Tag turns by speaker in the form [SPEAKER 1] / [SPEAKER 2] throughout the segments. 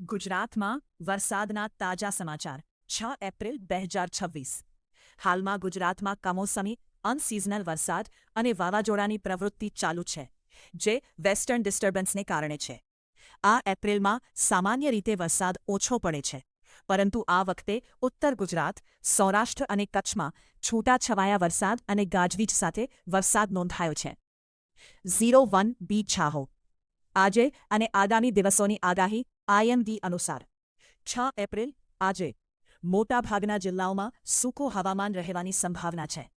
[SPEAKER 1] ગુજરાતમાં વરસાદના તાજા સમાચાર 6 એપ્રિલ 2026 હાલમાં ગુજરાતમાં કમોસમી અનસીઝનલ વરસાદ અને વાવાઝોડાની પ્રવૃત્તિ ચાલુ છે જે વેસ્ટર્ન ડિસ્ટર્બન્સને કારણે છે આ એપ્રિલમાં સામાન્ય રીતે વરસાદ ઓછો પડે છે પરંતુ આ વખતે ઉત્તર ગુજરાત સૌરાષ્ટ્ર અને કચ્છમાં છૂટાછવાયા વરસાદ અને ગાજવીજ સાથે વરસાદ નોંધાયો છે 01 બી છાહો આજે અને આગામી દિવસોની આગાહી આઈએમડી અનુસાર 6 એપ્રિલ આજે મોટાભાગના જિલ્લાઓમાં સૂકું હવામાન રહેવાની સંભાવના છે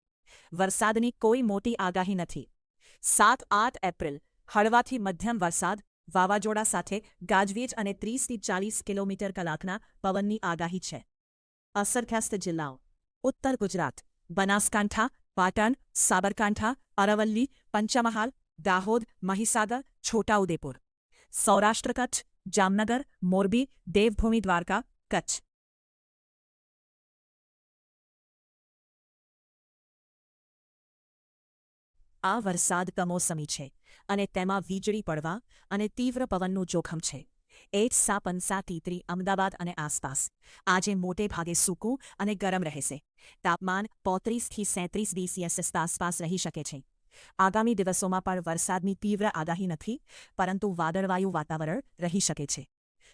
[SPEAKER 1] વરસાદની કોઈ મોટી આગાહી નથી 7-8 એપ્રિલ હળવાથી મધ્યમ વરસાદ વાવાઝોડા સાથે ગાજવીજ અને 30થી 40 કિલોમીટર કલાકના પવનની આગાહી છે અસરગ્રસ્ત જિલ્લાઓ ઉત્તર ગુજરાત બનાસકાંઠા પાટણ સાબરકાંઠા અરવલ્લી પંચમહાલ દાહોદ મહીસાગર છોટાઉદેપુર સૌરાષ્ટ્ર કચ્છ જામનગર મોરબી દેવભૂમિ દ્વારકા કચ્છ આ વરસાદ કમોસમી છે અને તેમાં વીજળી પડવા અને તીવ્ર પવનનું જોખમ છે 8-53 અમદાવાદ અને આસપાસ આજે મોટે ભાગે સૂકું અને ગરમ રહેશે તાપમાન 35થી 37 ડિગ્રી સેલ્સિયસ આસપાસ રહી શકે છે આગામી દિવસોમાં પણ વરસાદની તીવ્ર આગાહી નથી પરંતુ વાદળવાયું વાતાવરણ રહી શકે છે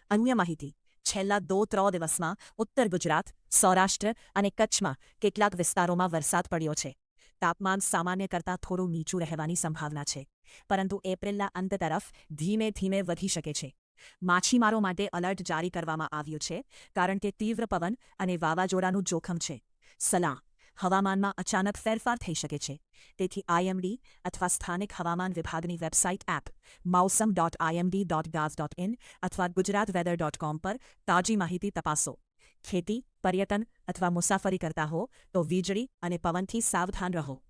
[SPEAKER 1] અન્ય માહિતી છેલ્લા 2-3 દિવસમાં ઉત્તર ગુજરાત સૌરાષ્ટ્ર અને કચ્છમાં કેટલાક વિસ્તારોમાં વરસાદ પડ્યો છે તાપમાન સામાન્ય કરતાં થોડું નીચું રહેવાની સંભાવના છે પરંતુ એપ્રિલના અંત તરફ ધીમે ધીમે વધી શકે છે માછીમારો માટે એલર્ટ જારી કરવામાં આવ્યું છે કારણ કે તીવ્ર પવન અને વાવાઝોડાનું જોખમ છે સલાહ હવામાનમાં અચાનક ફેરફાર થઈ શકે છે તેથી આઈએમડી અથવા સ્થાનિક હવામાન વિભાગની વેબસાઇટ એપ mausam.imd.gov.in અથવા gujaratweather.com પર તાજી માહિતી તપાસો ખેતી પર્યટન અથવા મુસાફરી કરતા હો તો વીજળી અને પવનથી સાવધાન રહો